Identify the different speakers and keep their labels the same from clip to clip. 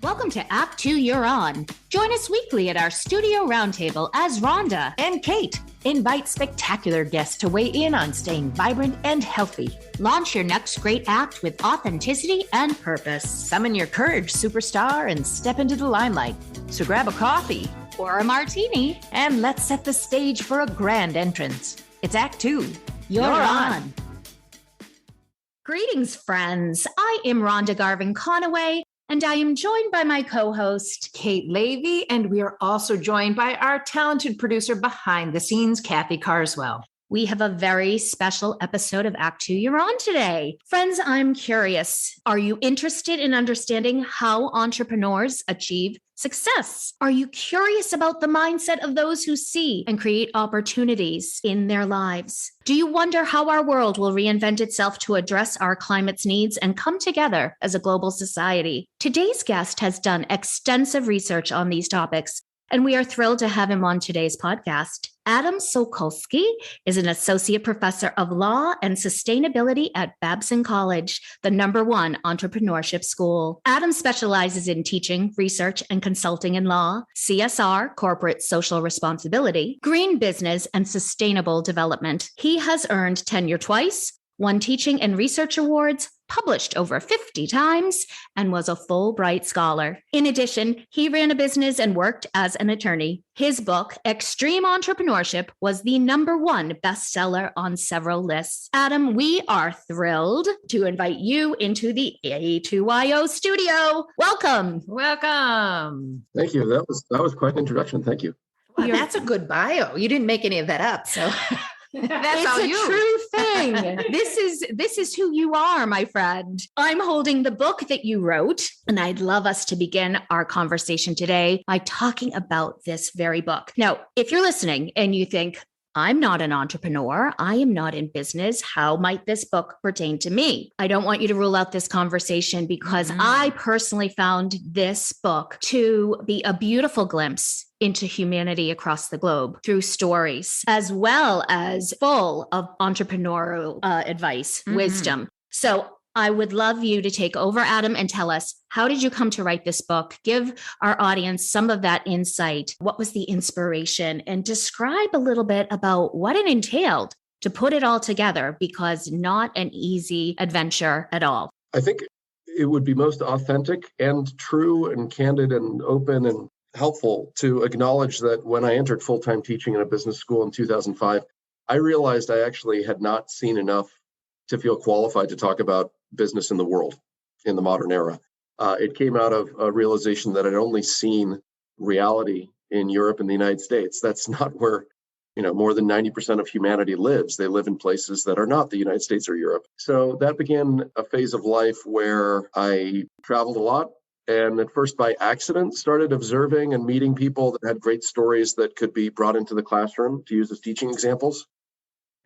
Speaker 1: Welcome to Act 2 You're On. Join us weekly at our studio roundtable as Rhonda
Speaker 2: and Kate invite spectacular guests to weigh in on staying vibrant and healthy.
Speaker 1: Launch your next great act with authenticity and purpose.
Speaker 2: Summon your courage, superstar, and step into the limelight. So grab a coffee
Speaker 1: or a martini
Speaker 2: and let's set the stage for a grand entrance. It's Act 2.
Speaker 1: You're on. Greetings, friends. I am Rhonda Garvin-Conaway, and I am joined by my co-host,
Speaker 2: Kate Levy, and we are also joined by our talented producer behind the scenes, Kathy Carswell.
Speaker 1: We have a very special episode of Act 2 You're On today. Friends, I'm curious. Are you interested in understanding how entrepreneurs achieve success? Are you curious about the mindset of those who see and create opportunities in their lives? Do you wonder how our world will reinvent itself to address our climate's needs and come together as a global society? Today's guest has done extensive research on these topics, and we are thrilled to have him on today's podcast. Adam Sulkowski is an associate professor of law and sustainability at Babson College, the #1 entrepreneurship school. Adam specializes in teaching, research, and consulting in law, CSR, corporate social responsibility, green business, and sustainable development. He has earned tenure twice, won teaching and research awards, published over 50 times, and was a Fulbright Scholar. In addition, he ran a business and worked as an attorney. His book, Extreme Entrepreneurship, was the #1 bestseller on several lists. Adam, we are thrilled to invite you into the A2YO studio. Welcome.
Speaker 2: Welcome.
Speaker 3: Thank you. That was quite an introduction. Thank you.
Speaker 2: Well, that's a good bio. You didn't make any of that up, so...
Speaker 1: That's all you. It's a true thing. This is who you are, my friend. I'm holding the book that you wrote, and I'd love us to begin our conversation today by talking about this very book. Now, if you're listening and you think, I'm not an entrepreneur, I am not in business, how might this book pertain to me? I don't want you to rule out this conversation because I personally found this book to be a beautiful glimpse into humanity across the globe through stories, as well as full of entrepreneurial advice, wisdom. So I would love you to take over, Adam, and tell us, how did you come to write this book? Give our audience some of that insight. What was the inspiration? And describe a little bit about what it entailed to put it all together, because not an easy adventure at all.
Speaker 3: I think it would be most authentic and true and candid and open and helpful to acknowledge that when I entered full-time teaching in a business school in 2005, I realized I actually had not seen enough to feel qualified to talk about business in the world in the modern era. It came out of a realization that I'd only seen reality in Europe and the United States. That's not where, more than 90% of humanity lives. They live in places that are not the United States or Europe. So that began a phase of life where I traveled a lot. And at first, by accident, started observing and meeting people that had great stories that could be brought into the classroom to use as teaching examples.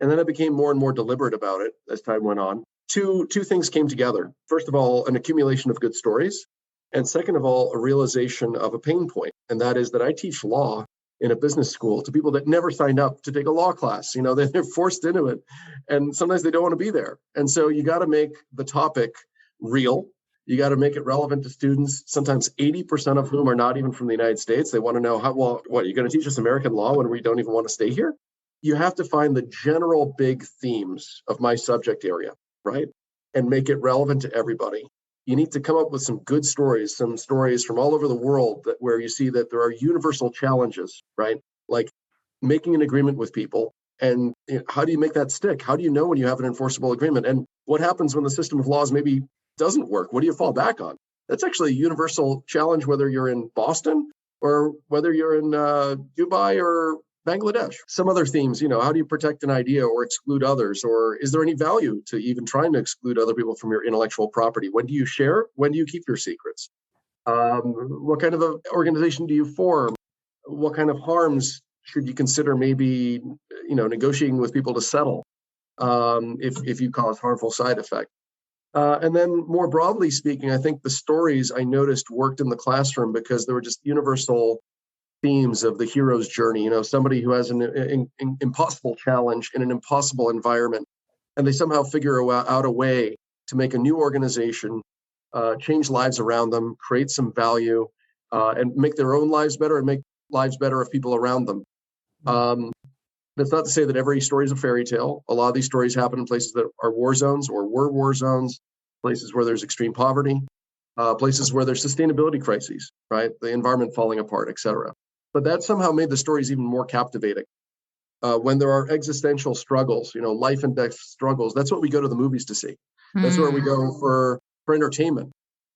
Speaker 3: And then I became more and more deliberate about it as time went on. Two things came together. First of all, an accumulation of good stories. And second of all, a realization of a pain point. And that is that I teach law in a business school to people that never signed up to take a law class. They're forced into it. And sometimes they don't want to be there. And so you got to make the topic real. You got to make it relevant to students, sometimes 80% of whom are not even from the United States. They want to know what, you're going to teach us American law when we don't even want to stay here? You have to find the general big themes of my subject area, right? And make it relevant to everybody. You need to come up with some good stories, some stories from all over the world where you see that there are universal challenges, right? Like making an agreement with people. And how do you make that stick? How do you know when you have an enforceable agreement? And what happens when the system of laws maybe doesn't work? What do you fall back on? That's actually a universal challenge, whether you're in Boston or whether you're in Dubai or Bangladesh. Some other themes, how do you protect an idea or exclude others? Or is there any value to even trying to exclude other people from your intellectual property? When do you share? When do you keep your secrets? What kind of an organization do you form? What kind of harms should you consider maybe, negotiating with people to settle if you cause harmful side effects? And then more broadly speaking, I think the stories I noticed worked in the classroom because there were just universal themes of the hero's journey. Somebody who has an impossible challenge in an impossible environment, and they somehow figure out a way to make a new organization change lives around them, create some value, and make their own lives better and make lives better of people around them. That's not to say that every story is a fairy tale. A lot of these stories happen in places that are war zones or were war zones, places where there's extreme poverty, places where there's sustainability crises, right? The environment falling apart, et cetera. But that somehow made the stories even more captivating. When there are existential struggles, life and death struggles, that's what we go to the movies to see. That's where we go for entertainment.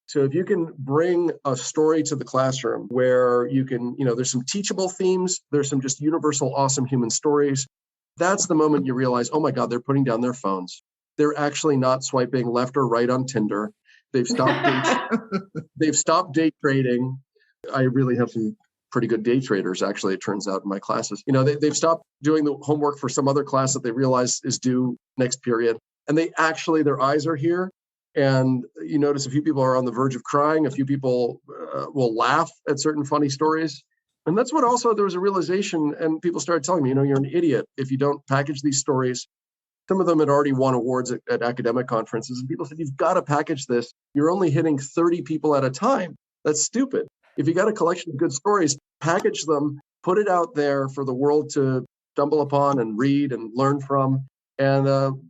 Speaker 3: So if you can bring a story to the classroom where you can, there's some teachable themes, there's some just universal, awesome human stories. That's the moment you realize, oh my God, they're putting down their phones. They're actually not swiping left or right on Tinder. They've stopped day trading. I really have some pretty good day traders, actually, it turns out, in my classes. They've stopped doing the homework for some other class that they realize is due next period. And their eyes are here. And you notice a few people are on the verge of crying. A few people will laugh at certain funny stories. And that's what also there was a realization, and people started telling me, you're an idiot if you don't package these stories. Some of them had already won awards at academic conferences. And people said, you've got to package this. You're only hitting 30 people at a time. That's stupid. If you got a collection of good stories, package them, put it out there for the world to stumble upon and read and learn from. And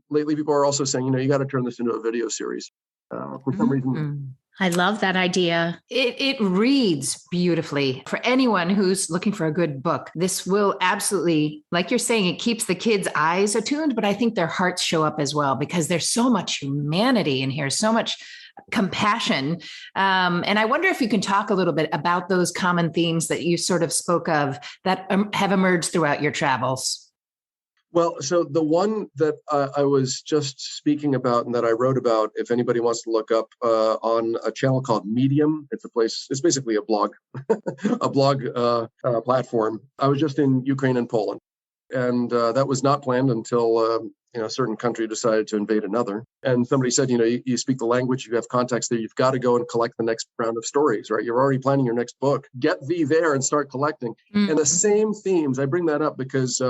Speaker 3: lately, people are also saying, you got to turn this into a video series. For some reason,
Speaker 1: I love that idea.
Speaker 2: It reads beautifully. For anyone who's looking for a good book, this will absolutely, like you're saying, it keeps the kids' eyes attuned, but I think their hearts show up as well, because there's so much humanity in here, so much compassion. And I wonder if you can talk a little bit about those common themes that you sort of spoke of that have emerged throughout your travels.
Speaker 3: Well, so the one that I was just speaking about and that I wrote about, if anybody wants to look up on a channel called Medium, it's basically a blog, platform. I was just in Ukraine and Poland, and that was not planned until a certain country decided to invade another. And somebody said, you speak the language, you have contacts there, you've got to go and collect the next round of stories, right? You're already planning your next book. Get thee there and start collecting. Mm-hmm. And the same themes, I bring that up because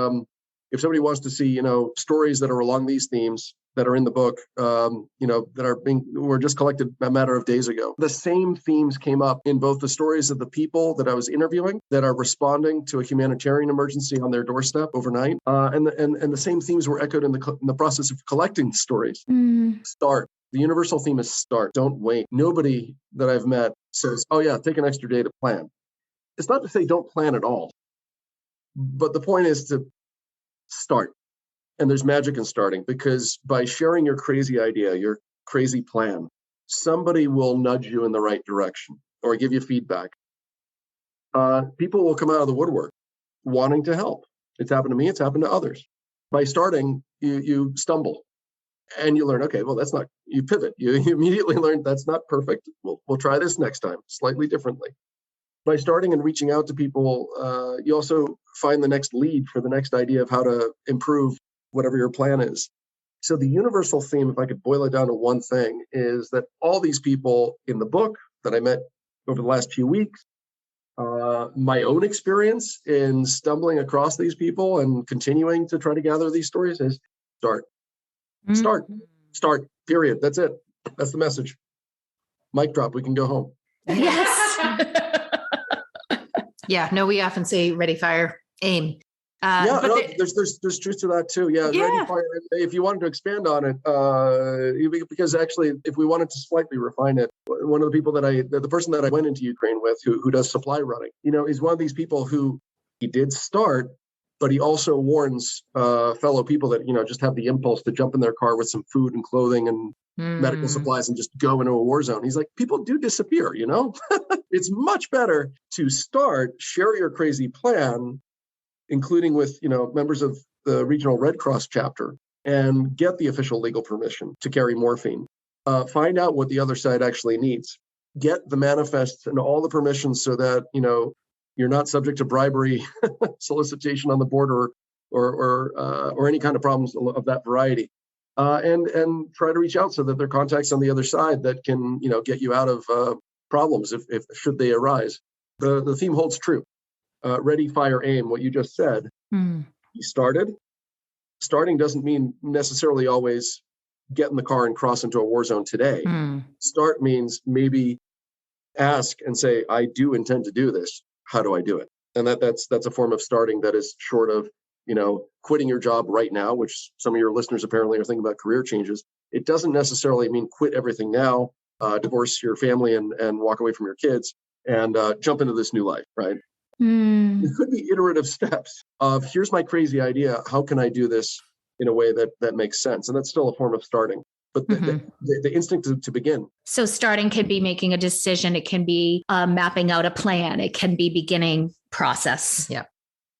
Speaker 3: if somebody wants to see, stories that are along these themes that are in the book, that were just collected a matter of days ago, the same themes came up in both the stories of the people that I was interviewing that are responding to a humanitarian emergency on their doorstep overnight, and the same themes were echoed in the process of collecting stories. Start. The universal theme is start. Don't wait. Nobody that I've met says, "Oh yeah, take an extra day to plan." It's not to say don't plan at all, but the point is to start. And there's magic in starting, because by sharing your crazy idea, your crazy plan, somebody will nudge you in the right direction or give you feedback. People will come out of the woodwork wanting to help. It's happened to me. It's happened to others. By starting, you stumble and you learn, okay, well, that's not, you pivot. You immediately learn that's not perfect. We'll try this next time, slightly differently. By starting and reaching out to people, you also find the next lead for the next idea of how to improve whatever your plan is. So the universal theme, if I could boil it down to one thing, is that all these people in the book that I met over the last few weeks, my own experience in stumbling across these people and continuing to try to gather these stories is start, period. That's it. That's the message. Mic drop. We can go home.
Speaker 2: Yes. Yeah, no, we often say ready, fire, aim.
Speaker 3: There's truth to that too. Yeah, ready, fire. If you wanted to expand on it, because actually, if we wanted to slightly refine it, one of the people the person that I went into Ukraine with, who does supply running, is one of these people who he did start, but he also warns fellow people that just have the impulse to jump in their car with some food and clothing and medical supplies and just go into a war zone. He's like, people do disappear, It's much better to start, share your crazy plan, including with, members of the regional Red Cross chapter, and get the official legal permission to carry morphine. Find out what the other side actually needs. Get the manifests and all the permissions so that, you're not subject to bribery, solicitation on the border, or any kind of problems of that variety. And try to reach out so that there are contacts on the other side that can, get you out of problems if should they arise. The theme holds true. Ready, fire, aim. What you just said. You started. Starting doesn't mean necessarily always get in the car and cross into a war zone today. Start means maybe ask and say, I do intend to do this. How do I do it? And that's a form of starting that is short of, quitting your job right now, which some of your listeners apparently are thinking about career changes. It doesn't necessarily mean quit everything now, divorce your family and walk away from your kids and jump into this new life, right? It could be iterative steps of, here's my crazy idea. How can I do this in a way that makes sense? And that's still a form of starting. But the instinct to begin.
Speaker 1: So starting can be making a decision. It can be mapping out a plan. It can be beginning process.
Speaker 2: Yeah.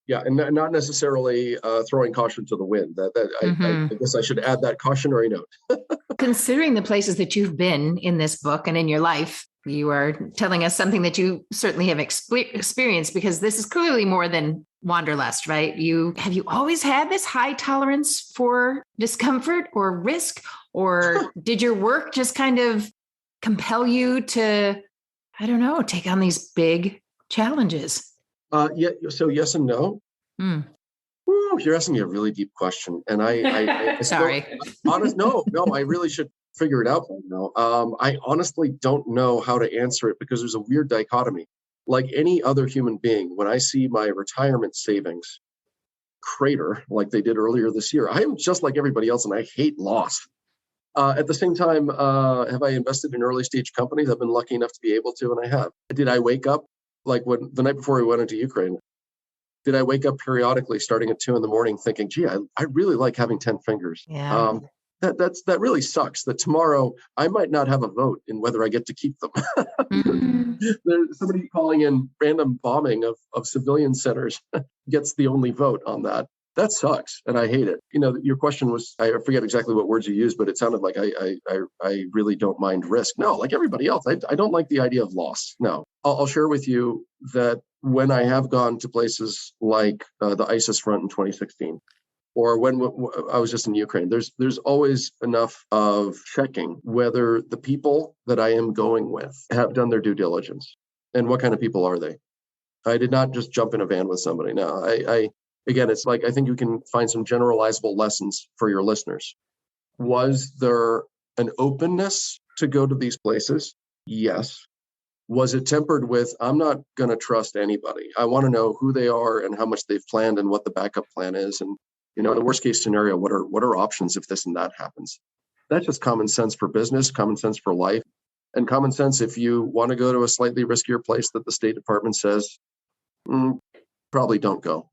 Speaker 3: Yeah, and not necessarily throwing caution to the wind. I guess I should add that cautionary note.
Speaker 2: Considering the places that you've been in this book and in your life, you are telling us something that you certainly have experienced, because this is clearly more than wanderlust, right? Have you always had this high tolerance for discomfort or risk, or did your work just kind of compel you to, I don't know, take on these big challenges?
Speaker 3: Yeah. So yes and no. Woo, you're asking me a really deep question, and I
Speaker 2: sorry.
Speaker 3: No, I really should figure it out by now. I honestly don't know how to answer it, because there's a weird dichotomy. Like any other human being, when I see my retirement savings crater like they did earlier this year, I am just like everybody else, and I hate loss. At the same time, have I invested in early stage companies? I've been lucky enough to be able to, and I have. Did I wake up like the night before we went into Ukraine? Did I wake up periodically starting at 2 a.m. thinking, gee, I really like having 10 fingers.
Speaker 2: Yeah.
Speaker 3: That really sucks that tomorrow I might not have a vote in whether I get to keep them. There's somebody calling in random bombing of civilian centers gets the only vote on that. That sucks, and I hate it. Your question was, I forget exactly what words you used, but it sounded like I really don't mind risk. No, like everybody else, I don't like the idea of loss. No, I'll share with you that when I have gone to places like the ISIS front in 2016, or when I was just in Ukraine, there's always enough of checking whether the people that I am going with have done their due diligence, and what kind of people are they. I did not just jump in a van with somebody. No, Again, it's like, I think you can find some generalizable lessons for your listeners. Was there an openness to go to these places? Yes. Was it tempered with, I'm not going to trust anybody. I want to know who they are and how much they've planned and what the backup plan is. And, in the worst case scenario, what are options if this and that happens? That's just common sense for business, common sense for life, and common sense if you want to go to a slightly riskier place that the State Department says, probably don't go.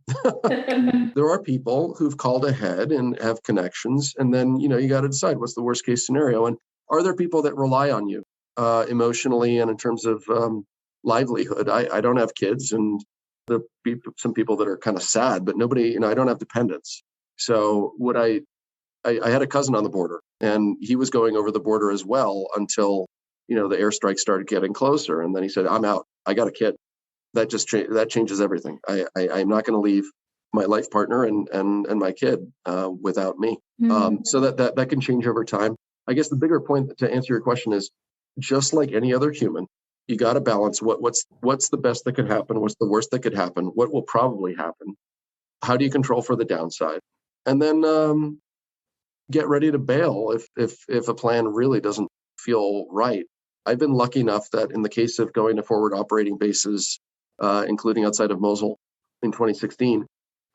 Speaker 3: There are people who've called ahead and have connections. And then, you got to decide what's the worst case scenario. And are there people that rely on you emotionally and in terms of livelihood? I don't have kids, and there'll be some people that are kind of sad, but nobody, I don't have dependents. So I had a cousin on the border, and he was going over the border as well until, the airstrike started getting closer. And then he said, I'm out. I got a kid. That just that changes everything. I'm not going to leave my life partner and my kid without me. So that can change over time. I guess the bigger point to answer your question is, just like any other human, you got to balance what's the best that could happen, what's the worst that could happen, what will probably happen, how do you control for the downside, and then get ready to bail if a plan really doesn't feel right. I've been lucky enough that in the case of going to forward operating bases, including outside of Mosul in 2016,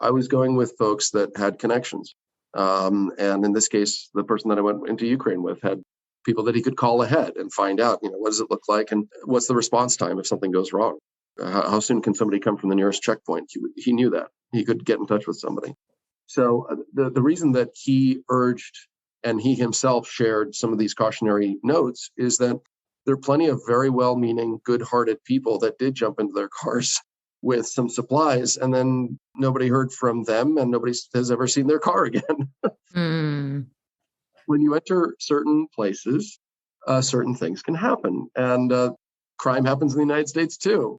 Speaker 3: I was going with folks that had connections. And in this case, the person that I went into Ukraine with had people that he could call ahead and find out, what does it look like and what's the response time if something goes wrong? How soon can somebody come from the nearest checkpoint? He knew that. He could get in touch with somebody. So the reason that he urged and he himself shared some of these cautionary notes is that there are plenty of very well-meaning, good-hearted people that did jump into their cars with some supplies, and then nobody heard from them, and nobody has ever seen their car again. When you enter certain places, certain things can happen, and crime happens in the United States too.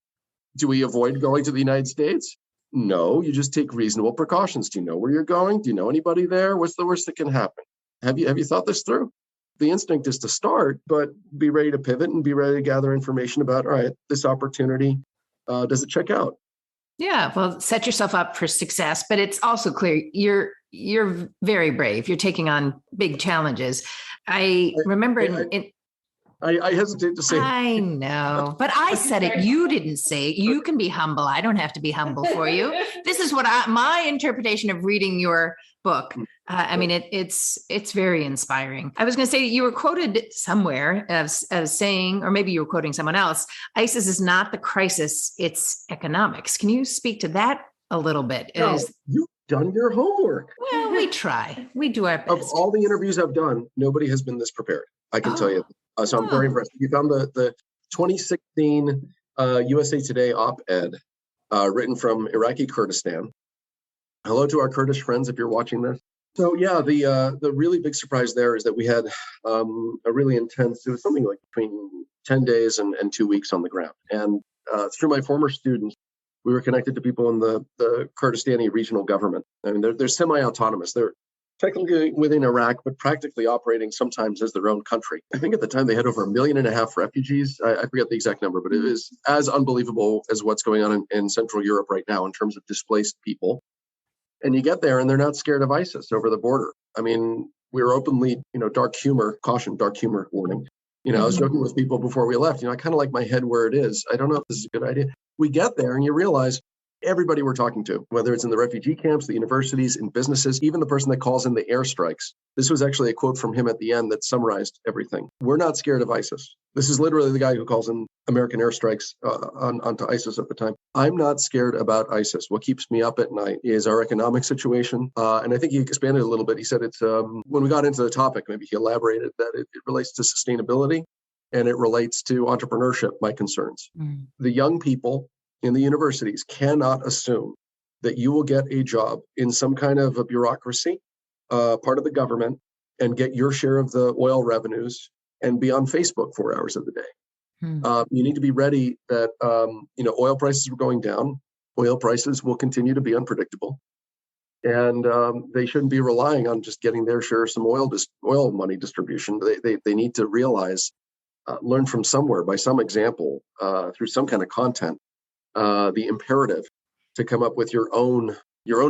Speaker 3: Do we avoid going to the United States? No, you just take reasonable precautions. Do you know where you're going? Do you know anybody there? What's the worst that can happen? Have you thought this through? The instinct is to start, but be ready to pivot and be ready to gather information about, all right, this opportunity, does it check out?
Speaker 2: Yeah, well, set yourself up for success, but it's also clear you're you're very brave. You're taking on big challenges. I remember
Speaker 3: I hesitate to say.
Speaker 2: I know, but I said it. You didn't say it. You can be humble. I don't have to be humble for you. This is what my interpretation of reading your book. I mean, it's very inspiring. I was going to say you were quoted somewhere as saying, or maybe you were quoting someone else, ISIS is not the crisis, it's economics. Can you speak to that a little bit?
Speaker 3: No, you've done your homework.
Speaker 2: Well, we try. We do our best.
Speaker 3: Of all the interviews I've done, nobody has been this prepared. I can tell you. So I'm very impressed. You found the 2016 USA Today op-ed written from Iraqi Kurdistan. Hello to our Kurdish friends if you're watching this. So yeah, the really big surprise there is that we had a really intense, it was something like between 10 days and 2 weeks on the ground. And through my former students, we were connected to people in the Kurdistani regional government. I mean, they're semi-autonomous. They're technically within Iraq, but practically operating sometimes as their own country. I think at the time they had over 1.5 million refugees. I forget the exact number, but it is as unbelievable as what's going on in Central Europe right now in terms of displaced people. And you get there and they're not scared of ISIS over the border. I mean, we were openly, dark humor warning. I was joking with people before we left, I kind of like my head where it is. I don't know if this is a good idea. We get there and you realize everybody we're talking to, whether it's in the refugee camps, the universities, in businesses, even the person that calls in the airstrikes. This was actually a quote from him at the end that summarized everything. We're not scared of ISIS. This is literally the guy who calls in American airstrikes onto ISIS at the time. I'm not scared about ISIS. What keeps me up at night is our economic situation. And I think he expanded a little bit. He said it's when we got into the topic, maybe he elaborated that it relates to sustainability and it relates to entrepreneurship, my concerns. The young people in the universities cannot assume that you will get a job in some kind of a bureaucracy, part of the government, and get your share of the oil revenues and be on Facebook 4 hours of the day. You need to be ready that, oil prices are going down. Oil prices will continue to be unpredictable. And they shouldn't be relying on just getting their share of some oil money distribution. They need to realize, learn from somewhere by some example, through some kind of content, the imperative to come up with your own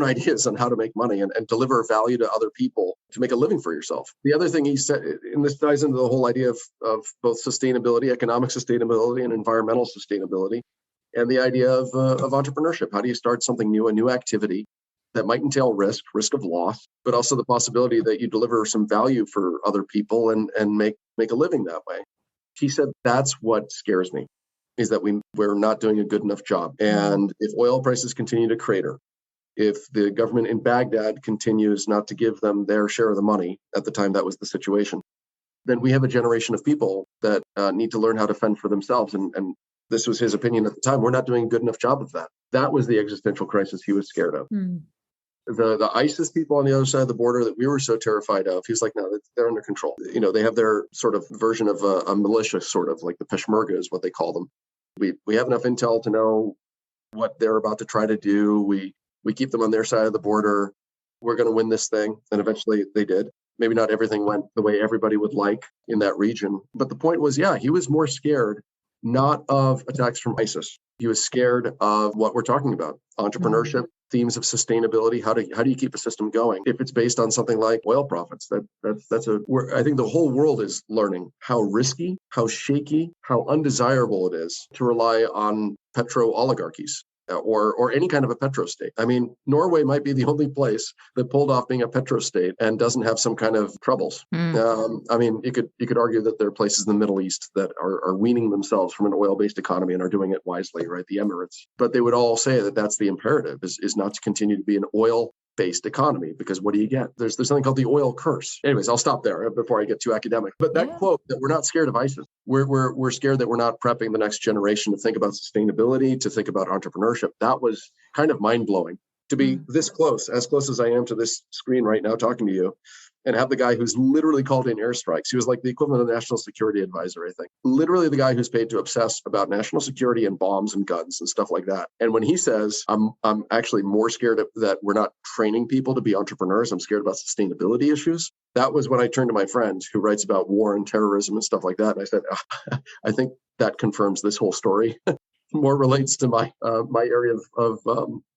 Speaker 3: ideas on how to make money and deliver value to other people to make a living for yourself. The other thing he said, and this ties into the whole idea of both sustainability, economic sustainability, and environmental sustainability, and the idea of entrepreneurship. How do you start something new, a new activity that might entail risk of loss, but also the possibility that you deliver some value for other people and make a living that way? He said, that's what scares me, is that we're not doing a good enough job. And if oil prices continue to crater, if the government in Baghdad continues not to give them their share of the money, at the time that was the situation, then we have a generation of people that need to learn how to fend for themselves. And this was his opinion at the time. We're not doing a good enough job of that. That was the existential crisis he was scared of. The ISIS people on the other side of the border that we were so terrified of, he was like, no, they're under control. They have their sort of version of a militia, sort of like the Peshmerga is what they call them. We have enough intel to know what they're about to try to do. We keep them on their side of the border. We're going to win this thing. And eventually they did. Maybe not everything went the way everybody would like in that region. But the point was, he was more scared not of attacks from ISIS. He was scared of what we're talking about, entrepreneurship, themes of sustainability. How do you keep a system going if it's based on something like oil profits? I think the whole world is learning how risky, how shaky, how undesirable it is to rely on petro oligarchies or any kind of a petro state. I mean, Norway might be the only place that pulled off being a petro state and doesn't have some kind of troubles. I mean, you could argue that there are places in the Middle East that are weaning themselves from an oil-based economy and are doing it wisely, right? The Emirates. But they would all say that that's the imperative, is not to continue to be an oil-based economy, because what do you get? There's something called the oil curse. Anyways, I'll stop there before I get too academic. But that quote, that we're not scared of ISIS, we're scared that we're not prepping the next generation to think about sustainability, to think about entrepreneurship. That was kind of mind-blowing to be this close, as close as I am to this screen right now talking to you, and have the guy who's literally called in airstrikes. He was like the equivalent of a national security advisor, I think. Literally the guy who's paid to obsess about national security and bombs and guns and stuff like that. And when he says, I'm actually more scared that we're not training people to be entrepreneurs, I'm scared about sustainability issues. That was when I turned to my friend who writes about war and terrorism and stuff like that. And I said, I think that confirms this whole story. More relates to my area of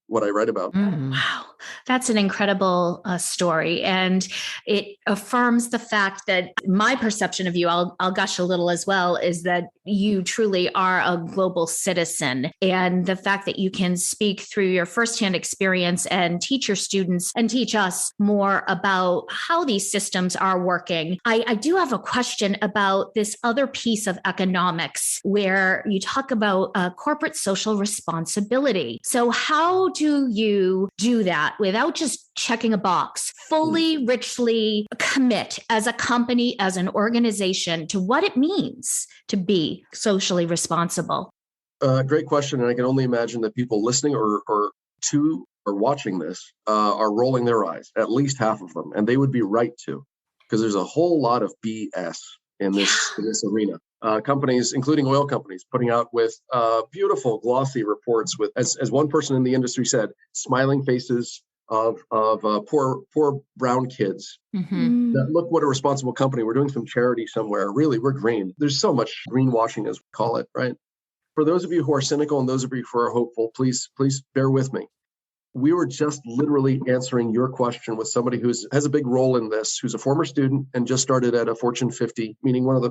Speaker 3: what I write about.
Speaker 1: Wow, that's an incredible story. And it affirms the fact that my perception of you, I'll gush a little as well, is that you truly are a global citizen. And the fact that you can speak through your firsthand experience and teach your students and teach us more about how these systems are working. I do have a question about this other piece of economics where you talk about corporate social responsibility. So how do you do that without just checking a box, fully, richly commit as a company, as an organization to what it means to be socially responsible?
Speaker 3: Great question. And I can only imagine that people listening or watching this are rolling their eyes, at least half of them. And they would be right to, because there's a whole lot of BS in this arena. Companies, including oil companies, putting out with beautiful glossy reports with, as one person in the industry said, smiling faces of poor brown kids. That look what a responsible company. We're doing some charity somewhere. Really, we're green. There's so much greenwashing, as we call it, right? For those of you who are cynical and those of you who are hopeful, please bear with me. We were just literally answering your question with somebody who has a big role in this, who's a former student and just started at a Fortune 50, meaning one of the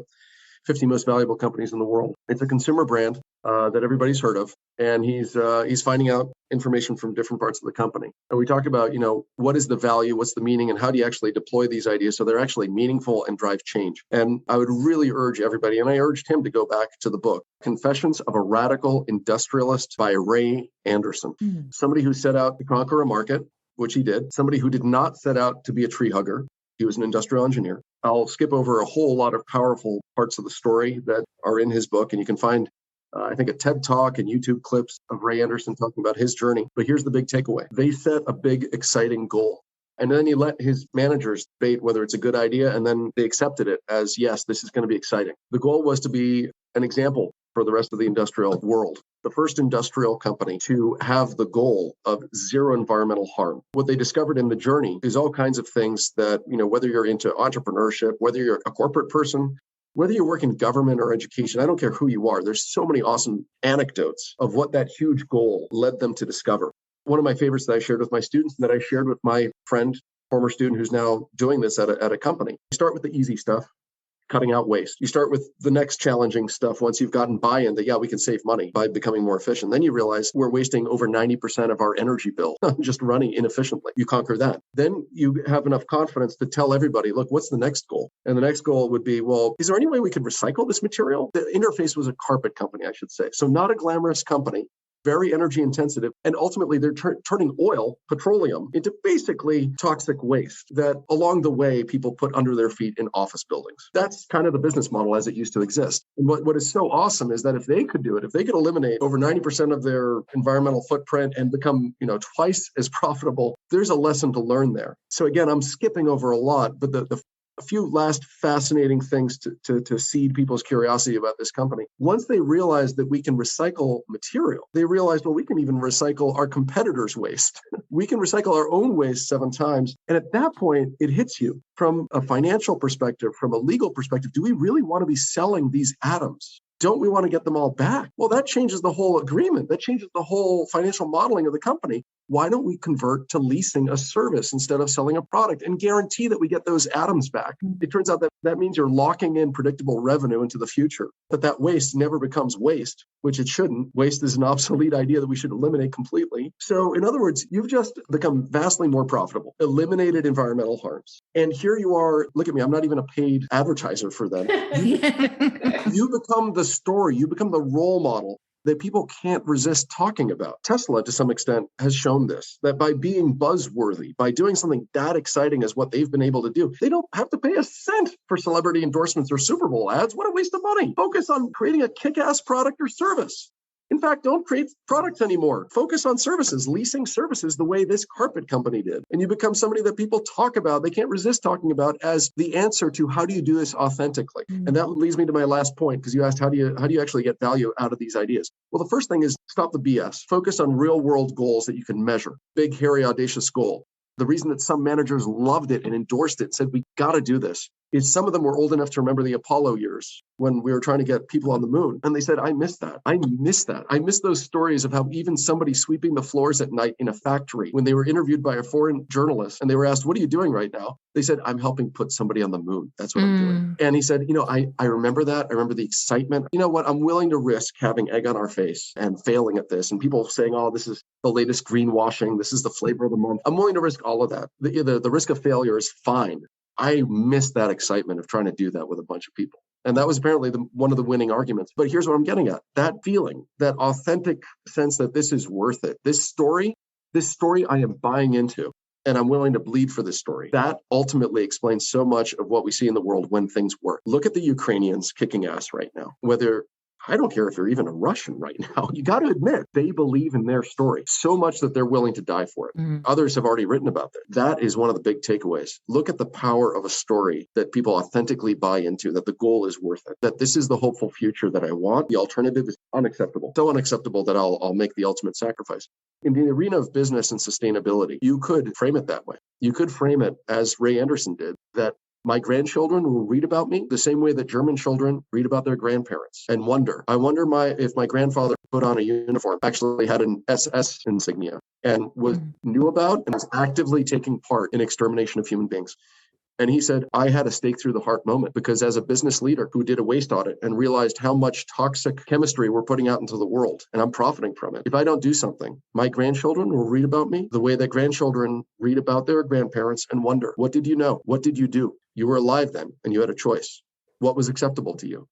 Speaker 3: 50 most valuable companies in the world. It's a consumer brand that everybody's heard of, and he's finding out information from different parts of the company. And we talk about, what is the value, what's the meaning, and how do you actually deploy these ideas so they're actually meaningful and drive change. And I would really urge everybody, and I urged him to go back to the book, Confessions of a Radical Industrialist by Ray Anderson. Somebody who set out to conquer a market, which he did. Somebody who did not set out to be a tree hugger. He was an industrial engineer. I'll skip over a whole lot of powerful parts of the story that are in his book. And you can find, I think, a TED Talk and YouTube clips of Ray Anderson talking about his journey. But here's the big takeaway. They set a big, exciting goal. And then he let his managers debate whether it's a good idea. And then they accepted it as, yes, this is going to be exciting. The goal was to be an example for the rest of the industrial world. The first industrial company to have the goal of zero environmental harm. What they discovered in the journey is all kinds of things that, whether you're into entrepreneurship, whether you're a corporate person, whether you work in government or education, I don't care who you are, there's so many awesome anecdotes of what that huge goal led them to discover. One of my favorites that I shared with my students and that I shared with my friend, former student who's now doing this at a company. You start with the easy stuff. Cutting out waste. You start with the next challenging stuff once you've gotten buy-in that, we can save money by becoming more efficient. Then you realize we're wasting over 90% of our energy bill just running inefficiently. You conquer that. Then you have enough confidence to tell everybody, look, what's the next goal? And the next goal would be, well, is there any way we could recycle this material? The interface was a carpet company, I should say. So not a glamorous company. Very energy intensive. And ultimately, they're turning petroleum, into basically toxic waste that along the way, people put under their feet in office buildings. That's kind of the business model as it used to exist. And what is so awesome is that if they could do it, if they could eliminate over 90% of their environmental footprint and become, twice as profitable, there's a lesson to learn there. So again, I'm skipping over a lot, but a few last fascinating things to seed people's curiosity about this company. Once they realized that we can recycle material, they realized, well, we can even recycle our competitors' waste. We can recycle our own waste 7 times. And at that point, it hits you from a financial perspective, from a legal perspective. Do we really want to be selling these atoms? Don't we want to get them all back? Well, that changes the whole agreement. That changes the whole financial modeling of the company. Why don't we convert to leasing a service instead of selling a product and guarantee that we get those atoms back? It turns out that means you're locking in predictable revenue into the future, that waste never becomes waste, which it shouldn't. Waste is an obsolete idea that we should eliminate completely. So in other words, you've just become vastly more profitable, eliminated environmental harms. And here you are, look at me, I'm not even a paid advertiser for them. You become the story, you become the role model that people can't resist talking about. Tesla, to some extent, has shown this, that by being buzzworthy, by doing something that exciting as what they've been able to do, they don't have to pay a cent for celebrity endorsements or Super Bowl ads. What a waste of money. Focus on creating a kick-ass product or service. In fact, don't create products anymore. Focus on services, leasing services the way this carpet company did. And you become somebody that people talk about, they can't resist talking about as the answer to how do you do this authentically? And that leads me to my last point, because you asked how do you actually get value out of these ideas? Well, the first thing is stop the BS. Focus on real world goals that you can measure. Big, hairy, audacious goal. The reason that some managers loved it and endorsed it and said, we got to do this. is some of them were old enough to remember the Apollo years when we were trying to get people on the moon. And they said, I miss that. I miss that. I miss those stories of how even somebody sweeping the floors at night in a factory, when they were interviewed by a foreign journalist and they were asked, what are you doing right now? They said, I'm helping put somebody on the moon. That's what I'm doing. And he said, I remember that. I remember the excitement. You know what? I'm willing to risk having egg on our face and failing at this. And people saying, oh, this is the latest greenwashing. This is the flavor of the month. I'm willing to risk all of that. The risk of failure is fine. I miss that excitement of trying to do that with a bunch of people. And that was apparently one of the winning arguments. But here's what I'm getting at. That feeling, that authentic sense that this is worth it. This story I am buying into, and I'm willing to bleed for this story. That ultimately explains so much of what we see in the world when things work. Look at the Ukrainians kicking ass right now. I don't care if you're even a Russian right now. You got to admit, they believe in their story so much that they're willing to die for it. Others have already written about that. That is one of the big takeaways. Look at the power of a story that people authentically buy into, that the goal is worth it, that this is the hopeful future that I want. The alternative is unacceptable. So unacceptable that I'll make the ultimate sacrifice. In the arena of business and sustainability, you could frame it that way. You could frame it as Ray Anderson did, that my grandchildren will read about me the same way that German children read about their grandparents and wonder. I wonder if my grandfather put on a uniform, actually had an SS insignia and knew about and was actively taking part in extermination of human beings. And he said, I had a stake through the heart moment because as a business leader who did a waste audit and realized how much toxic chemistry we're putting out into the world, and I'm profiting from it. If I don't do something, my grandchildren will read about me the way that grandchildren read about their grandparents and wonder, what did you know? What did you do? You were alive then and you had a choice. What was acceptable to you?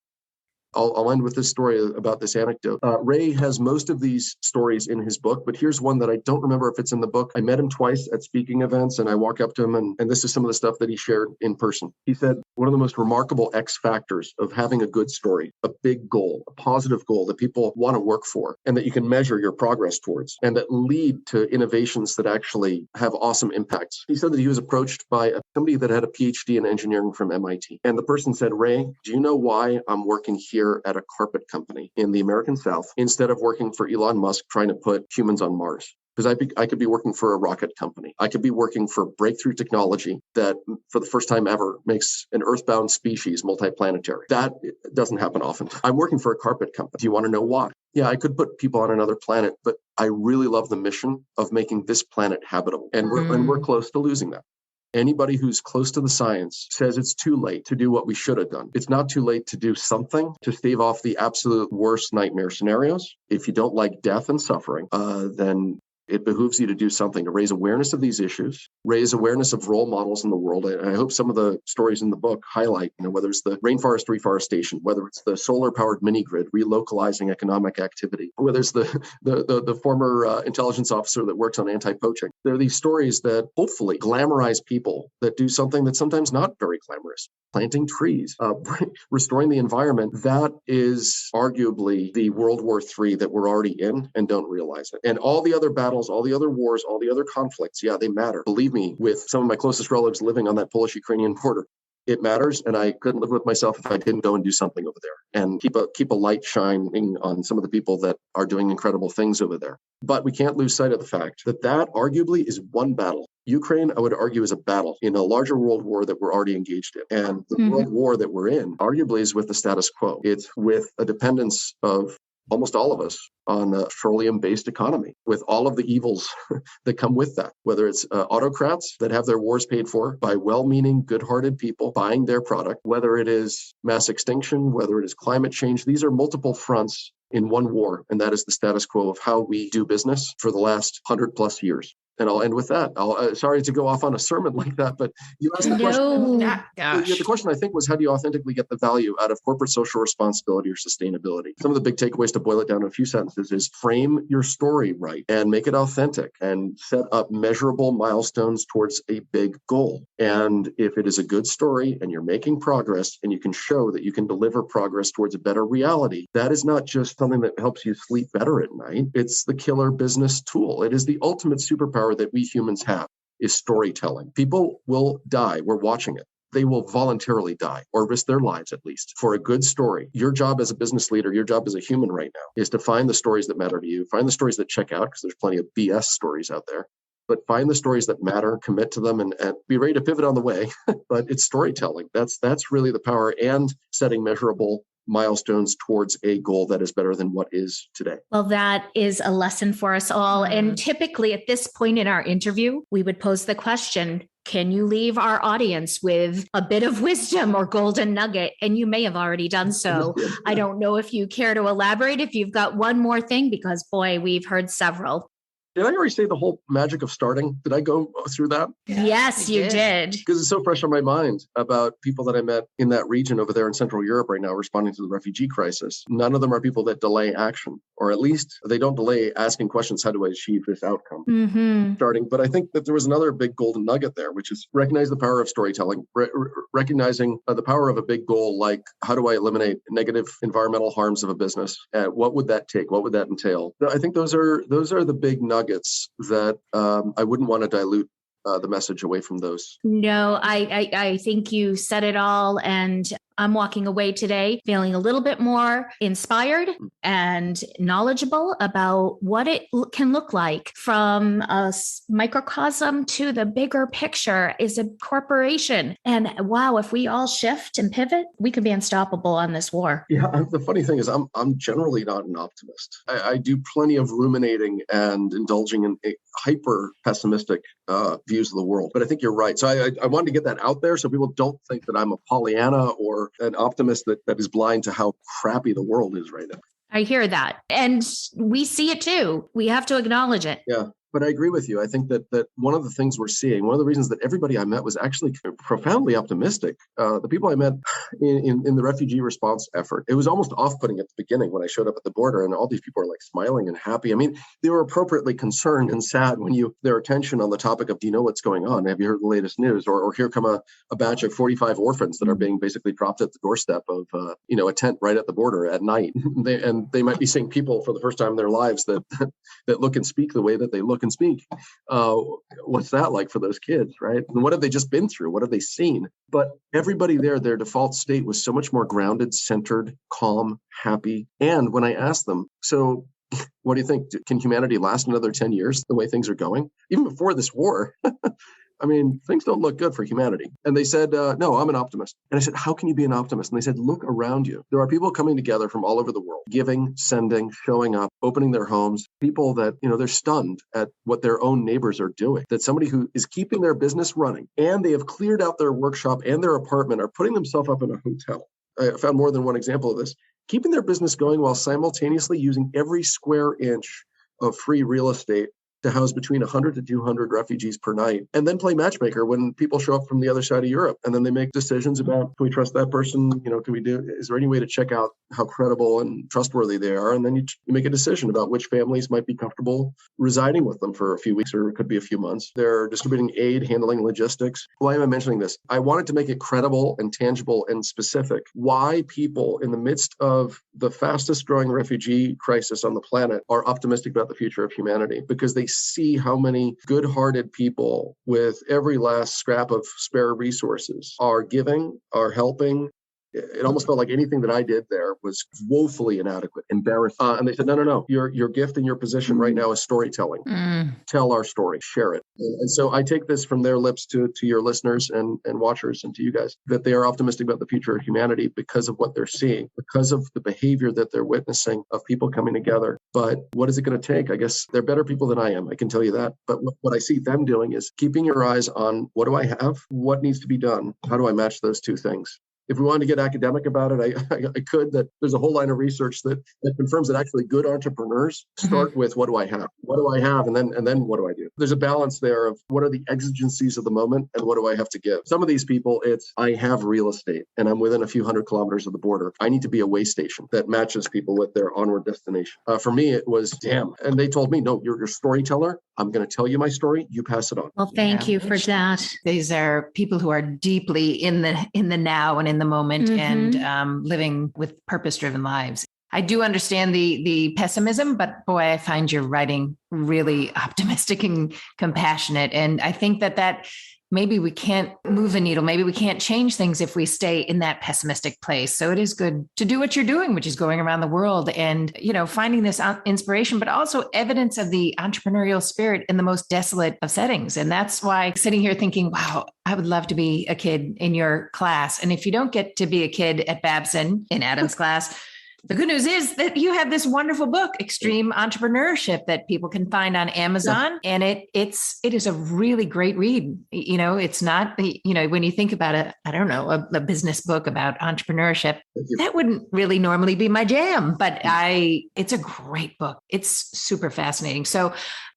Speaker 3: I'll end with this story about this anecdote. Ray has most of these stories in his book, but here's one that I don't remember if it's in the book. I met him twice at speaking events, and I walk up to him, and this is some of the stuff that he shared in person. He said, one of the most remarkable X factors of having a good story, a big goal, a positive goal that people want to work for, and that you can measure your progress towards, and that lead to innovations that actually have awesome impacts. He said that he was approached by somebody that had a PhD in engineering from MIT. And the person said, Ray, do you know why I'm working here at a carpet company in the American South instead of working for Elon Musk trying to put humans on Mars? Because I could be working for a rocket company. I could be working for breakthrough technology that for the first time ever makes an earthbound species multiplanetary. That doesn't happen often. I'm working for a carpet company. Do you want to know why? Yeah, I could put people on another planet, but I really love the mission of making this planet habitable. And we're close to losing that. Anybody who's close to the science says it's too late to do what we should have done. It's not too late to do something to stave off the absolute worst nightmare scenarios. If you don't like death and suffering, then it behooves you to do something to raise awareness of these issues, raise awareness of role models in the world. And I hope some of the stories in the book highlight, whether it's the rainforest reforestation, whether it's the solar-powered mini-grid relocalizing economic activity, whether it's the former intelligence officer that works on anti-poaching. There are these stories that hopefully glamorize people that do something that's sometimes not very glamorous. Planting trees, restoring the environment. That is arguably the World War III that we're already in and don't realize it. And all the other battles, all the other wars, all the other conflicts, yeah, they matter. Believe me, with some of my closest relatives living on that Polish-Ukrainian border, it matters. And I couldn't live with myself if I didn't go and do something over there and keep a light shining on some of the people that are doing incredible things over there. But we can't lose sight of the fact that arguably is one battle. Ukraine, I would argue, is a battle in a larger world war that we're already engaged in. And the world war that we're in arguably is with the status quo. It's with a dependence of almost all of us on a petroleum-based economy, with all of the evils that come with that, whether it's autocrats that have their wars paid for by well-meaning, good-hearted people buying their product, whether it is mass extinction, whether it is climate change. These are multiple fronts in one war, and that is the status quo of how we do business for the last 100+ years. And I'll end with that. Sorry to go off on a sermon like that, but you asked the question. The question, I think, was how do you authentically get the value out of corporate social responsibility or sustainability? Some of the big takeaways to boil it down to a few sentences is frame your story right and make it authentic and set up measurable milestones towards a big goal. And if it is a good story and you're making progress and you can show that you can deliver progress towards a better reality, that is not just something that helps you sleep better at night. It's the killer business tool. It is the ultimate superpower that we humans have, is storytelling. People will die. We're watching it. They will voluntarily die or risk their lives, at least, for a good story. Your job as a business leader, your job as a human right now, is to find the stories that matter to you, find the stories that check out, because there's plenty of BS stories out there, but find the stories that matter, commit to them, and be ready to pivot on the way. But it's storytelling. That's really the power, and setting measurable milestones towards a goal that is better than what is today.
Speaker 1: Well, that is a lesson for us all. And typically at this point in our interview, we would pose the question, can you leave our audience with a bit of wisdom or golden nugget? And you may have already done so. I don't know if you care to elaborate, if you've got one more thing, because boy, we've heard several.
Speaker 3: Did I already say the whole magic of starting? Did I go through that?
Speaker 1: Yes, you did.
Speaker 3: Because it's so fresh on my mind about people that I met in that region over there in Central Europe right now responding to the refugee crisis. None of them are people that delay action, or at least they don't delay asking questions, how do I achieve this outcome? Starting. But I think that there was another big golden nugget there, which is recognize the power of storytelling, recognizing the power of a big goal, like how do I eliminate negative environmental harms of a business? What would that take? What would that entail? I think those are the big nuggets that I wouldn't want to dilute the message away from those.
Speaker 1: No, I think you said it all. And I'm walking away today feeling a little bit more inspired and knowledgeable about what it can look like from a microcosm to the bigger picture is a corporation. And wow, if we all shift and pivot, we could be unstoppable on this war.
Speaker 3: Yeah, the funny thing is I'm generally not an optimist. I do plenty of ruminating and indulging in hyper pessimistic views of the world. But I think you're right. So I wanted to get that out there so people don't think that I'm a Pollyanna or an optimist that is blind to how crappy the world is right now.
Speaker 1: I hear that. And we see it too. We have to acknowledge it.
Speaker 3: Yeah. But I agree with you. I think that one of the things we're seeing, one of the reasons that everybody I met was actually profoundly optimistic. The people I met in the refugee response effort, it was almost off-putting at the beginning when I showed up at the border and all these people are like smiling and happy. I mean, they were appropriately concerned and sad when their attention on the topic of, do you know what's going on? Have you heard the latest news? Or here come a batch of 45 orphans that are being basically dropped at the doorstep of, a tent right at the border at night. They might be seeing people for the first time in their lives that look and speak the way that they look and speak. What's that like for those kids, right? And what have they just been through? What have they seen? But everybody there, their default state was so much more grounded, centered, calm, happy. And when I asked them, so what do you think? Can humanity last another 10 years the way things are going? Even before this war, I mean, things don't look good for humanity. And they said, no, I'm an optimist. And I said, how can you be an optimist? And they said, look around you. There are people coming together from all over the world, giving, sending, showing up, opening their homes, people that, they're stunned at what their own neighbors are doing, that somebody who is keeping their business running and they have cleared out their workshop and their apartment are putting themselves up in a hotel. I found more than one example of this, keeping their business going while simultaneously using every square inch of free real estate to house between 100 to 200 refugees per night, and then play matchmaker when people show up from the other side of Europe. And then they make decisions about, can we trust that person? Is there any way to check out how credible and trustworthy they are? And then you make a decision about which families might be comfortable residing with them for a few weeks, or it could be a few months. They're distributing aid, handling logistics. Why am I mentioning this? I wanted to make it credible and tangible and specific. Why people in the midst of the fastest growing refugee crisis on the planet are optimistic about the future of humanity, because they see how many good-hearted people with every last scrap of spare resources are giving, are helping. It almost felt like anything that I did there was woefully inadequate, embarrassing. And they said, no. Your gift and your position right now is storytelling. Tell our story, share it. And so I take this from their lips to your listeners and watchers and to you guys, that they are optimistic about the future of humanity because of what they're seeing, because of the behavior that they're witnessing of people coming together. But what is it going to take? I guess they're better people than I am. I can tell you that. But what I see them doing is keeping your eyes on, what do I have? What needs to be done? How do I match those two things? If we wanted to get academic about it, I could. That there's a whole line of research that confirms that actually good entrepreneurs start with, what do I have? What do I have? And then what do I do? There's a balance there of what are the exigencies of the moment and what do I have to give? Some of these people, it's, I have real estate and I'm within a few hundred kilometers of the border. I need to be a way station that matches people with their onward destination. For me, it was, damn. And they told me, no, you're a storyteller. I'm going to tell you my story. You pass it on.
Speaker 1: Well, thank you for that.
Speaker 2: These are people who are deeply in the now and in the moment and living with purpose-driven lives. I do understand the pessimism, but boy, I find your writing really optimistic and compassionate. And I think that maybe we can't move the needle. Maybe we can't change things if we stay in that pessimistic place. So it is good to do what you're doing, which is going around the world and, finding this inspiration, but also evidence of the entrepreneurial spirit in the most desolate of settings. And that's why sitting here thinking, wow, I would love to be a kid in your class. And if you don't get to be a kid at Babson in Adam's class, the good news is that you have this wonderful book, Extreme Entrepreneurship, that people can find on Amazon. Yeah. And it is a really great read. It's not, when you think about it, I don't know, a business book about entrepreneurship, that wouldn't really normally be my jam, but it's a great book. It's super fascinating. So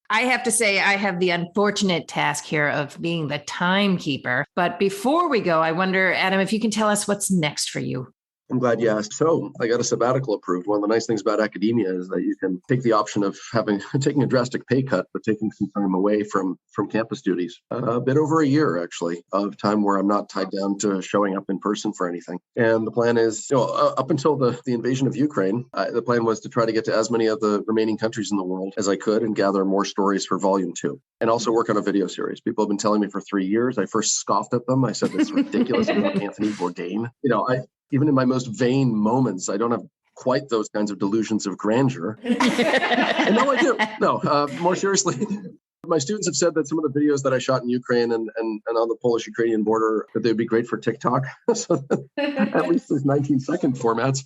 Speaker 2: I have to say, I have the unfortunate task here of being the timekeeper. But before we go, I wonder, Adam, if you can tell us what's next for you.
Speaker 3: I'm glad you asked. So I got a sabbatical approved. One of the nice things about academia is that you can take the option of taking a drastic pay cut, but taking some time away from campus duties. A bit over a year, actually, of time where I'm not tied down to showing up in person for anything. And the plan is, up until the invasion of Ukraine, the plan was to try to get to as many of the remaining countries in the world as I could and gather more stories for volume 2. And also work on a video series. People have been telling me for 3 years. I first scoffed at them. I said, it's ridiculous about Anthony Bourdain. Even in my most vain moments, I don't have quite those kinds of delusions of grandeur. And no, I do. No, more seriously, my students have said that some of the videos that I shot in Ukraine and on the Polish-Ukrainian border, that they would be great for TikTok. So at least there's 19-second formats.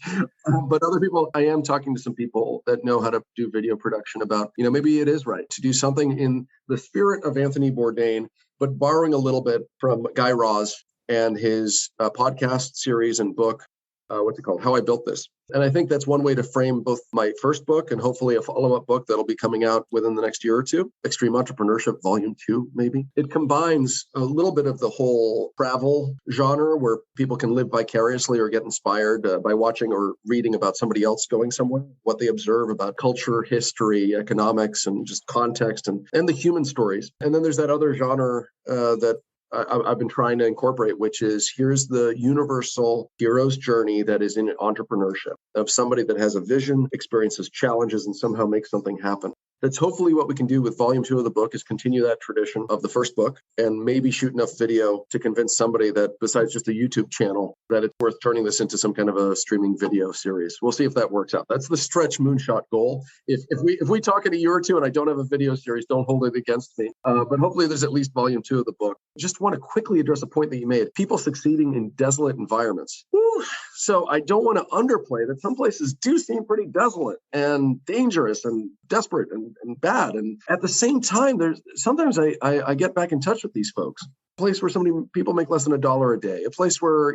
Speaker 3: But other people, I am talking to some people that know how to do video production about, maybe it is right to do something in the spirit of Anthony Bourdain, but borrowing a little bit from Guy Raz and his podcast series and book, what's it called? How I Built This. And I think that's one way to frame both my first book and hopefully a follow-up book that'll be coming out within the next year or two, Extreme Entrepreneurship Volume 2, maybe. It combines a little bit of the whole travel genre where people can live vicariously or get inspired by watching or reading about somebody else going somewhere, what they observe about culture, history, economics, and just context and the human stories. And then there's that other genre that I've been trying to incorporate, which is here's the universal hero's journey that is in entrepreneurship of somebody that has a vision, experiences challenges, and somehow makes something happen. That's hopefully what we can do with volume 2 of the book is continue that tradition of the first book and maybe shoot enough video to convince somebody that besides just a YouTube channel, that it's worth turning this into some kind of a streaming video series. We'll see if that works out. That's the stretch moonshot goal. If we talk in a year or two and I don't have a video series, don't hold it against me. But hopefully there's at least volume 2 of the book. Just want to quickly address a point that you made. People succeeding in desolate environments. Woo. So I don't want to underplay that some places do seem pretty desolate and dangerous and desperate and bad. And at the same time, sometimes I get back in touch with these folks. A place where people make less than $1 a day, a place where,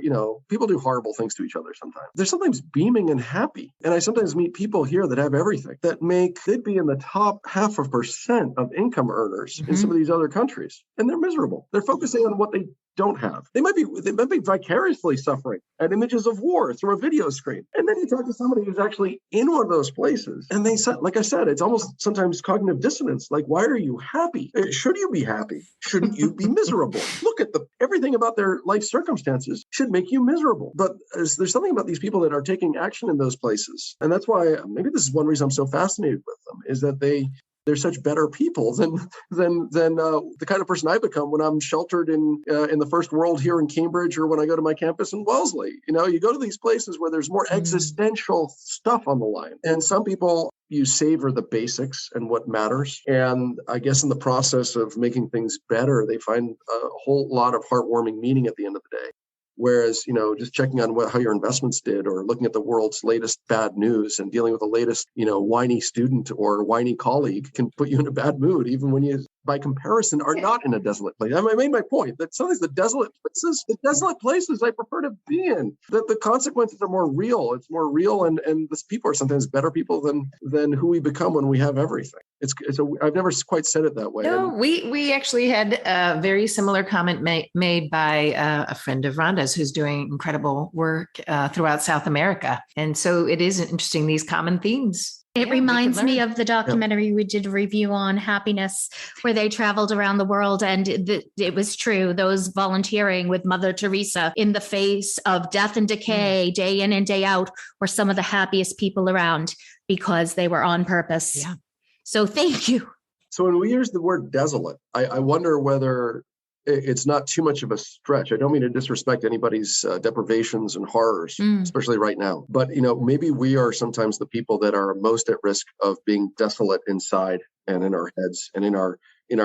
Speaker 3: people do horrible things to each other sometimes. They're sometimes beaming and happy. And I sometimes meet people here that have everything they'd be in the top 0.5% of income earners in some of these other countries. And they're miserable. They're focusing on what they don't have. They might be vicariously suffering at images of war through a video screen. And then you talk to somebody who's actually in one of those places. And they said, like I said, it's almost sometimes cognitive dissonance. Like, why are you happy? Should you be happy? Shouldn't you be miserable? Look at everything about their life circumstances should make you miserable. But there's something about these people that are taking action in those places. And that's why maybe this is one reason I'm so fascinated with them is that they're such better people than the kind of person I become when I'm sheltered in the first world here in Cambridge or when I go to my campus in Wellesley. You go to these places where there's more existential stuff on the line. And some people, you savor the basics and what matters. And I guess in the process of making things better, they find a whole lot of heartwarming meaning at the end of the day. Whereas, just checking on how your investments did or looking at the world's latest bad news and dealing with the latest, whiny student or whiny colleague can put you in a bad mood, even when you, by comparison, are not in a desolate place. I made my point that sometimes the desolate places I prefer to be in, that the consequences are more real. It's more real. And these people are sometimes better people than who we become when we have everything. I've never quite said it that way.
Speaker 2: No, we actually had a very similar comment made by a friend of Rhonda's who's doing incredible work throughout South America. And so it is interesting, these common themes.
Speaker 1: It reminds me of the documentary we did a review on happiness, where they traveled around the world. And it was true. Those volunteering with Mother Teresa in the face of death and decay, day in and day out, were some of the happiest people around because they were on purpose. Yeah. So thank you.
Speaker 3: So when we use the word desolate, I wonder whether it's not too much of a stretch. I don't mean to disrespect anybody's deprivations and horrors, especially right now. But, maybe we are sometimes the people that are most at risk of being desolate inside and in our heads and in our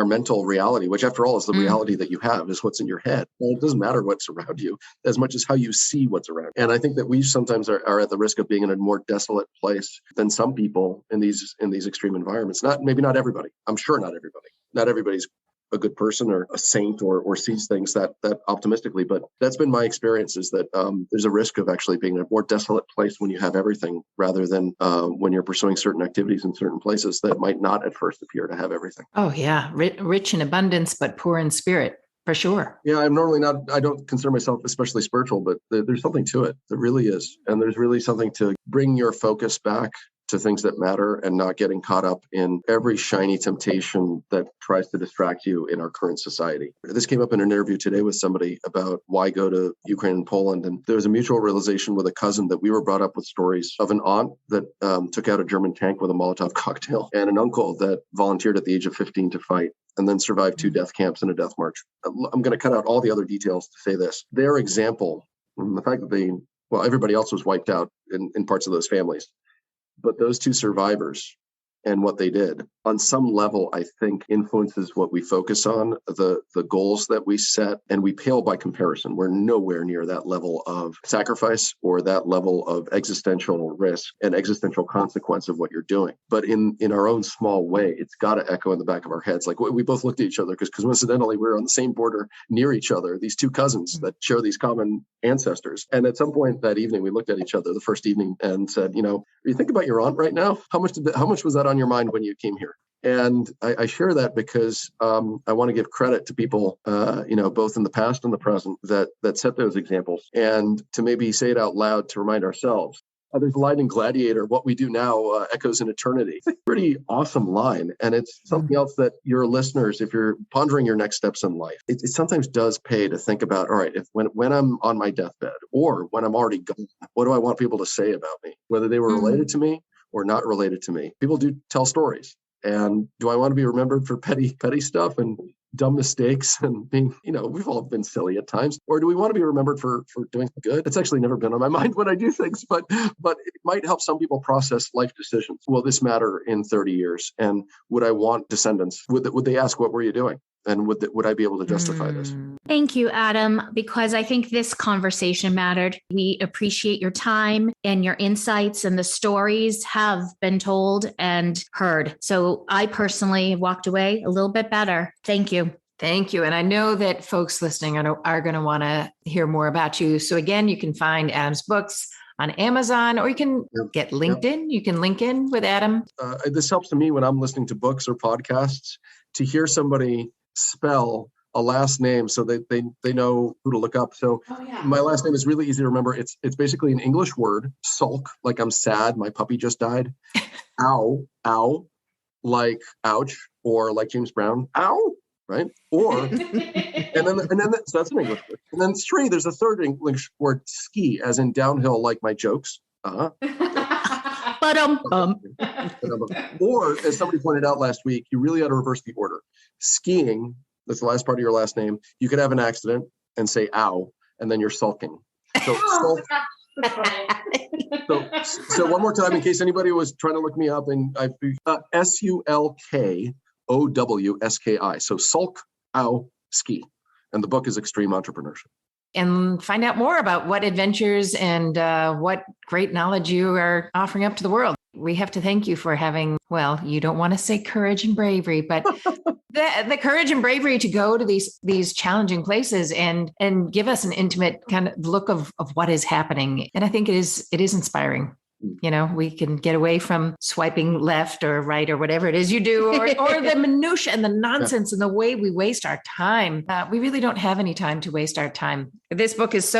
Speaker 3: mental reality, which after all is the reality that you have, is what's in your head. And it doesn't matter what's around you as much as how you see what's around. And I think that we sometimes are at the risk of being in a more desolate place than some people in these extreme environments. Maybe not everybody. I'm sure not everybody. Not everybody's a good person or a saint or sees things that optimistically. But that's been my experience, is that there's a risk of actually being in a more desolate place when you have everything, rather than when you're pursuing certain activities in certain places that might not at first appear to have everything.
Speaker 2: Oh, yeah. Rich in abundance, but poor in spirit, for sure.
Speaker 3: Yeah, I don't consider myself especially spiritual, but there's something to it. There really is. And there's really something to bring your focus back to things that matter and not getting caught up in every shiny temptation that tries to distract you in our current society. This came up in an interview today with somebody about why go to Ukraine and Poland. And there was a mutual realization with a cousin that we were brought up with stories of an aunt that took out a German tank with a Molotov cocktail, and an uncle that volunteered at the age of 15 to fight and then survived 2 death camps and a death march. I'm going to cut out all the other details to say this. Their example, and the fact that everybody else was wiped out in parts of those families, but those 2 survivors and what they did, on some level, I think influences what we focus on, the goals that we set, and we pale by comparison. We're nowhere near that level of sacrifice or that level of existential risk and existential consequence of what you're doing. But in our own small way, it's got to echo in the back of our heads. Like, we both looked at each other because coincidentally, we're on the same border near each other, these 2 cousins that share these common ancestors. And at some point that evening, we looked at each other the first evening and said, are you thinking about your aunt right now? How much was that on your mind when you came here? And I share that because I want to give credit to people, both in the past and the present, that set those examples, and to maybe say it out loud to remind ourselves. There's a line in Gladiator, what we do now echoes in eternity. It's a pretty awesome line. And it's something else that your listeners, if you're pondering your next steps in life, it sometimes does pay to think about, all right, when I'm on my deathbed or when I'm already gone, what do I want people to say about me, whether they were related to me or not related to me? People do tell stories. And do I want to be remembered for petty stuff and dumb mistakes and being, we've all been silly at times? Or do we want to be remembered for doing good? It's actually never been on my mind when I do things, but it might help some people process life decisions. Will this matter in 30 years? And would I want descendants? Would they ask, what were you doing? And would I be able to justify this?
Speaker 1: Thank you, Adam, because I think this conversation mattered. We appreciate your time and your insights, and the stories have been told and heard. So I personally walked away a little bit better. Thank you.
Speaker 2: Thank you. And I know that folks listening are going to want to hear more about you. So again, you can find Adam's books on Amazon, or you can get LinkedIn. You can link in with Adam.
Speaker 3: This helps to me when I'm listening to books or podcasts to hear somebody spell a last name so that they know who to look up. So my last name is really easy to remember. It's basically an English word, sulk, like I'm sad, my puppy just died. Ow, like ouch, or like James Brown, ow, right? Or and then so that's an English word. And then three, there's a third English word, ski, as in downhill, like my jokes. Or as somebody pointed out last week, you really ought to reverse the order. Skiing, that's the last part of your last name. You could have an accident and say ow, and then you're sulking. So so one more time, in case anybody was trying to look me up, and I Sulkowski. So sulk, ow, ski. And the book is Extreme Entrepreneurship.
Speaker 2: And find out more about what adventures and what great knowledge you are offering up to the world. We have to thank you for having, you don't want to say courage and bravery, but the courage and bravery to go to these challenging places and give us an intimate kind of look of what is happening. And I think it is inspiring. We can get away from swiping left or right or whatever it is you do, or the minutia and the nonsense and the way we waste our time. We really don't have any time to waste our time. This book is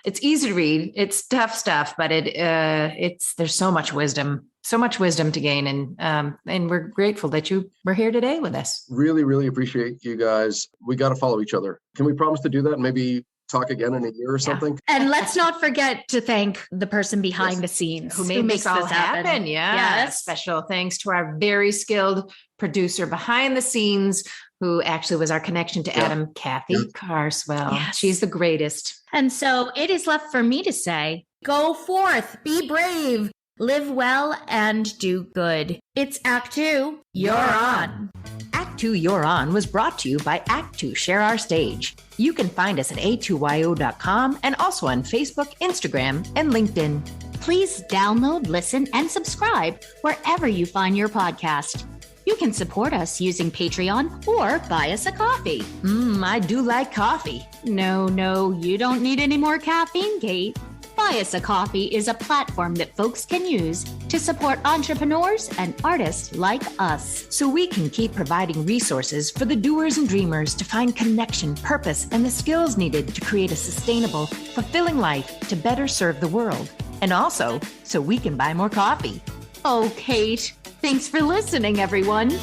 Speaker 2: it's easy to read. It's tough stuff, but there's so much wisdom to gain. And we're grateful that you were here today with us.
Speaker 3: Really, really appreciate you guys. We got to follow each other. Can we promise to do that? And maybe talk again in a year or something.
Speaker 1: And let's not forget to thank the person behind the scenes
Speaker 2: who makes all this happen. Yeah.
Speaker 1: Yes.
Speaker 2: Special thanks to our very skilled producer behind the scenes who actually was our connection to Adam, Kathy Carswell.
Speaker 1: Yes.
Speaker 2: She's the greatest.
Speaker 1: And so it is left for me to say, go forth, be brave, live well, and do good. It's Act 2. You're on.
Speaker 2: Act 2 You're On was brought to you by Act 2 Share Our Stage. You can find us at a2yo.com and also on Facebook, Instagram, and LinkedIn.
Speaker 1: Please download, listen, and subscribe wherever you find your podcast. You can support us using Patreon or buy us a coffee.
Speaker 2: I do like coffee.
Speaker 1: No, you don't need any more caffeine, Kate. Buy Us a Coffee is a platform that folks can use to support entrepreneurs and artists like us.
Speaker 2: So we can keep providing resources for the doers and dreamers to find connection, purpose, and the skills needed to create a sustainable, fulfilling life to better serve the world. And also, so we can buy more coffee.
Speaker 1: Oh, Kate, thanks for listening, everyone.